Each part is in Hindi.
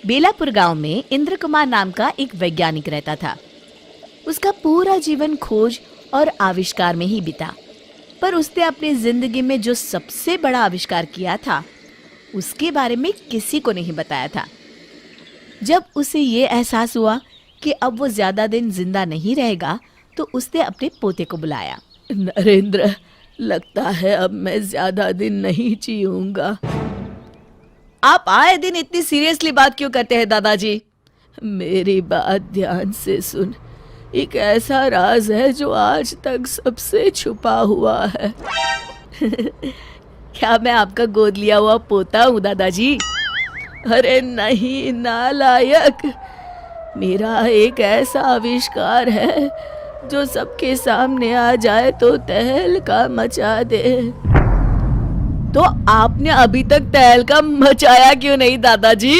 बेलापुर गांव में इंद्र कुमार नाम का एक वैज्ञानिक रहता था। उसका पूरा जीवन खोज और आविष्कार में ही बीता, पर उसने अपनी जिंदगी में जो सबसे बड़ा आविष्कार किया था उसके बारे में किसी को नहीं बताया था। जब उसे ये एहसास हुआ कि अब वो ज्यादा दिन जिंदा नहीं रहेगा तो उसने अपने पोते को बुलाया। नरेंद्र, लगता है अब मैं ज्यादा दिन नहीं जीऊंगा। आप आए दिन इतनी सीरियसली बात क्यों करते हैं दादाजी? मेरी बात ध्यान से सुन। एक ऐसा राज है जो आज तक सबसे छुपा हुआ है। क्या मैं आपका गोद लिया हुआ पोता हूँ दादाजी? अरे नहीं नालायक, मेरा एक ऐसा आविष्कार है जो सबके सामने आ जाए तो तहलका मचा दे। तो आपने अभी तक तहलका मचाया क्यों नहीं दादाजी?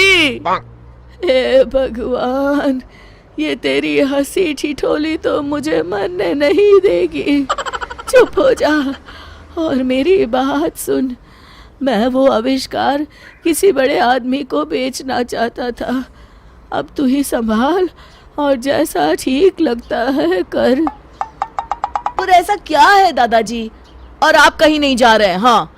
हे भगवान, ये तेरी हंसी ठिठोली तो मुझे मरने नहीं देगी। चुप हो जा और मेरी बात सुन। मैं वो आविष्कार किसी बड़े आदमी को बेचना चाहता था। अब तू ही संभाल और जैसा ठीक लगता है कर। पर ऐसा क्या है दादाजी? और आप कहीं नहीं जा रहे हैं? हाँ,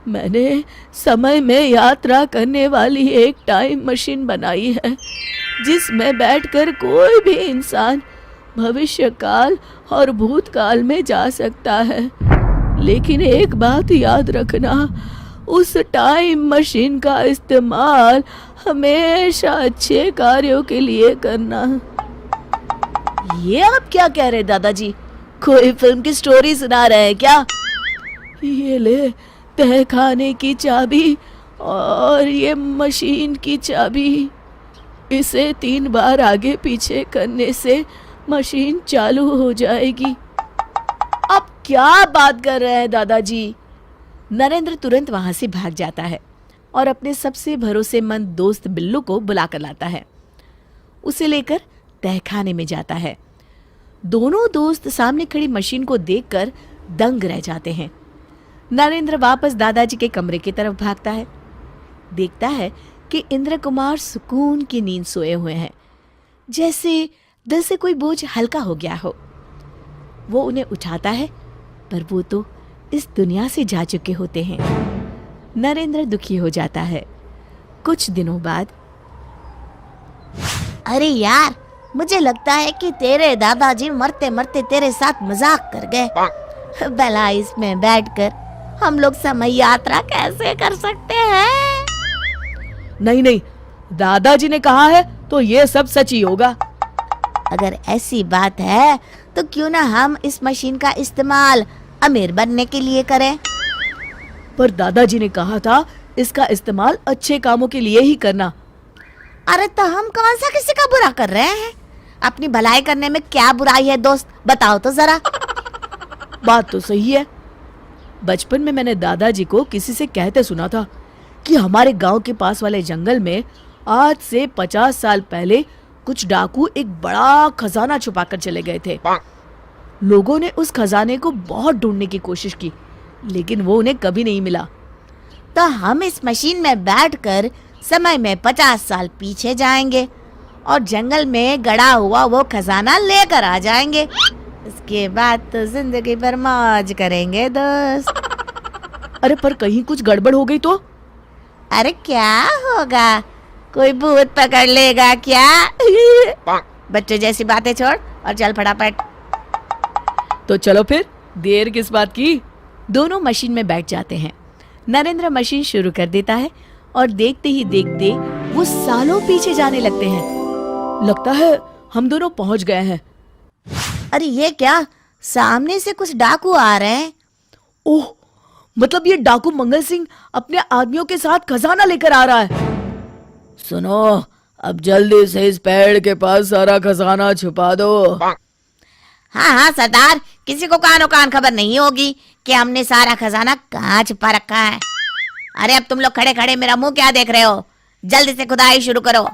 मैंने समय में यात्रा करने वाली एक टाइम मशीन बनाई है जिसमें बैठकर कोई भी इंसान भविष्य काल और भूतकाल में जा सकता है। लेकिन एक बात याद रखना, उस टाइम मशीन का इस्तेमाल हमेशा अच्छे कार्यों के लिए करना। ये आप क्या कह रहे हैं दादाजी? कोई फिल्म की स्टोरी सुना रहे हैं क्या? ये ले तहखाने की चाबी और ये मशीन की चाबी। इसे 3 बार आगे पीछे करने से मशीन चालू हो जाएगी। आप क्या बात कर रहे हैं दादाजी? नरेंद्र तुरंत वहां से भाग जाता है और अपने सबसे भरोसेमंद दोस्त बिल्लू को बुला कर लाता है। उसे लेकर तहखाने में जाता है। दोनों दोस्त सामने खड़ी मशीन को देखकर दंग रह जाते हैं। नरेंद्र वापस दादाजी के कमरे की तरफ भागता है। देखता है कि इंद्र कुमार सुकून की नींद सोए हुए हैं, जैसे दिल से कोई बोझ हल्का हो गया हो। वो उन्हें उठाता है, पर वो तो इस दुनिया से जा चुके होते हैं। नरेंद्र दुखी हो जाता है। कुछ दिनों बाद, अरे यार, मुझे लगता है कि तेरे दादाजी मरते मरते तेरे साथ मजाक कर गए। भला इसमें बैठकर हम लोग समय यात्रा कैसे कर सकते हैं? नहीं नहीं, दादाजी ने कहा है तो ये सब सच ही होगा। अगर ऐसी बात है तो क्यों ना हम इस मशीन का इस्तेमाल अमीर बनने के लिए करें? पर दादाजी ने कहा था इसका इस्तेमाल अच्छे कामों के लिए ही करना। अरे तो हम कौन सा किसी का बुरा कर रहे हैं? अपनी भलाई करने में क्या बुराई है दोस्त, बताओ तो जरा। बात तो सही है। बचपन में मैंने दादाजी को किसी से कहते सुना था कि हमारे गांव के पास वाले जंगल में आज से 50 साल पहले कुछ डाकू एक बड़ा खजाना छुपाकर चले गए थे। लोगों ने उस खजाने को बहुत ढूंढने की कोशिश की, लेकिन वो उन्हें कभी नहीं मिला। तो हम इस मशीन में बैठकर समय में 50 साल पीछे जाएंगे और जंगल में गड़ा हुआ वो खजाना लेकर आ जाएंगे। इसके बाद तो जिंदगी भर मौज करेंगे दोस्त। अरे पर कहीं कुछ गड़बड़ हो गई तो? अरे क्या होगा, कोई भूत पकड़ लेगा क्या? बच्चे जैसी बातें छोड़ और चल फटाफट। तो चलो फिर, देर किस बात की? दोनों मशीन में बैठ जाते हैं। नरेंद्र मशीन शुरू कर देता है और देखते ही देखते वो सालों पीछे जाने लगते हैं। लगता है हम दोनों पहुंच गए हैं। अरे ये क्या, सामने से कुछ डाकू आ रहे हैं। ओह, मतलब ये डाकू मंगल सिंह अपने आदमियों के साथ खजाना लेकर आ रहा है। सुनो, अब जल्दी से इस पेड़ के पास सारा खजाना छुपा दो। हाँ हाँ सरदार, किसी को कानो कान खबर नहीं होगी कि हमने सारा खजाना कहाँ छुपा रखा है। अरे अब तुम लोग खड़े खड़े मेरा मुंह क्या देख रहे हो? जल्दी से खुदाई शुरू करो।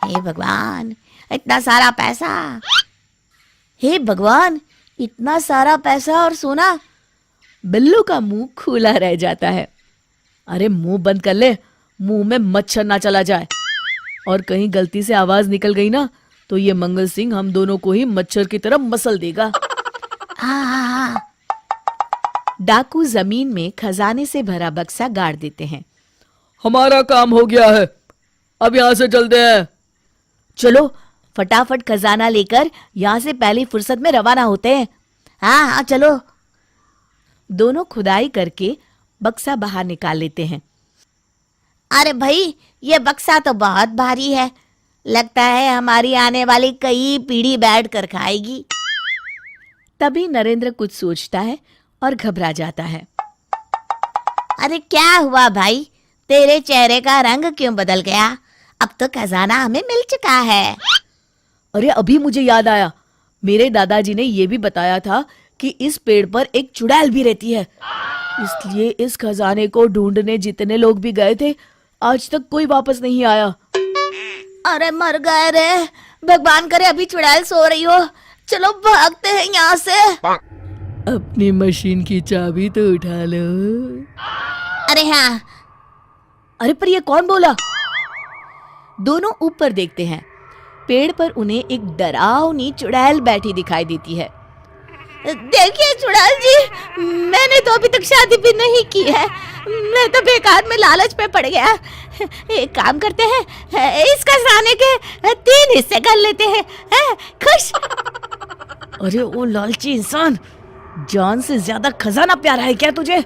हे भगवान, इतना सारा पैसा! हे भगवान, इतना सारा पैसा और सोना! बिल्लू का मुंह खुला रह जाता है। अरे मुंह बंद कर ले, मुंह में मच्छर ना चला जाए। और कहीं गलती से आवाज निकल गई ना तो ये मंगल सिंह हम दोनों को ही मच्छर की तरह मसल देगा। हाँ। डाकू जमीन में खजाने से भरा बक्सा गाड़ देते हैं। हमारा काम हो गया है, अब यहाँ से चलते हैं। चलो फटाफट खजाना लेकर यहाँ से पहली फुर्सत में रवाना होते हैं। हाँ चलो। दोनों खुदाई करके बक्सा बाहर निकाल लेते हैं। अरे भाई, ये बक्सा तो बहुत भारी है, लगता है हमारी आने वाली कई पीढ़ी बैठ कर खाएगी। तभी नरेंद्र कुछ सोचता है और घबरा जाता है। अरे क्या हुआ भाई, तेरे चेहरे का रंग क्यों बदल गया? अब तो खजाना हमें मिल चुका है। अरे अभी मुझे याद आया, मेरे दादाजी ने ये भी बताया था कि इस पेड़ पर एक चुड़ैल भी रहती है, इसलिए इस खजाने को ढूंढने जितने लोग भी गए थे आज तक कोई वापस नहीं आया। अरे मर गए रे, भगवान करे अभी चुड़ैल सो रही हो। चलो भागते हैं यहाँ से। अपनी मशीन की चाबी तो उठा लो। अरे हाँ। अरे पर ये कौन बोला? दोनों ऊपर देखते हैं। पेड़ पर उन्हें एक डरावनी चुड़ैल बैठी दिखाई देती है। देखिए चुड़ैल जी, मैंने तो अभी तक शादी भी नहीं की है, मैं तो बेकार में लालच पे पड़ गया। एक काम करते हैं, इस खजाने के 3 हिस्से कर लेते हैं, खुश? अरे ओ लालची इंसान, जान से ज्यादा खजाना प्यारा है क्या तुझे?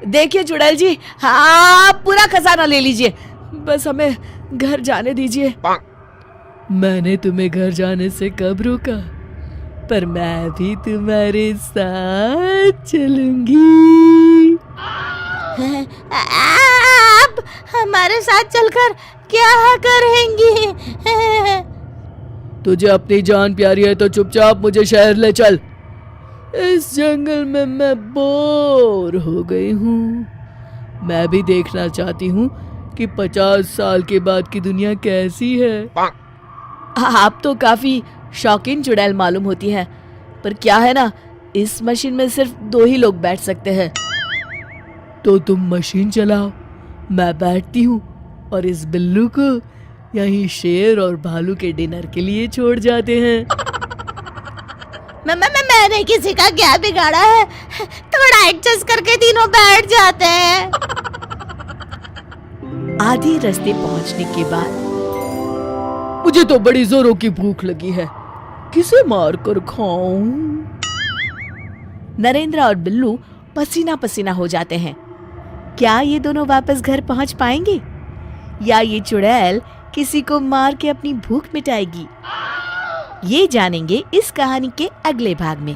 देखिए चुड़ैल जी, हाँ पूरा खजाना ले लीजिए, बस हमें घर जाने दीजिए। मैंने तुम्हें घर जाने से कब रोका, पर मैं भी तुम्हारे साथ चलूंगी। आप हमारे साथ चलकर क्या करेंगी? तुझे अपनी जान प्यारी है तो चुपचाप मुझे शहर ले चल। इस जंगल में मैं बोर हो गई हूँ, मैं भी देखना चाहती हूँ कि 50 साल के बाद की दुनिया कैसी है। आप तो काफी शौकीन चुड़ैल मालूम होती है, पर क्या है ना, इस मशीन में सिर्फ 2 ही लोग बैठ सकते हैं। तो तुम मशीन चलाओ, मैं बैठती हूँ और इस बिल्लू को यहीं शेर और भालू के डिनर के लिए छोड़ जाते हैं। मैंने किसी का क्या बिगाड़ा है, थोड़ा एडजस्ट करके तीनों बैठ जाते हैं। आधे रास्ते पहुंचने के बाद मुझे तो बड़ी जोरों की भूख लगी है, किसे मार कर खाऊं? नरेंद्र और बिल्लू पसीना पसीना हो जाते हैं। क्या ये दोनों वापस घर पहुंच पाएंगे या ये चुड़ैल किसी को मार के अपनी भूख मिटाएगी? ये जानेंगे इस कहानी के अगले भाग में।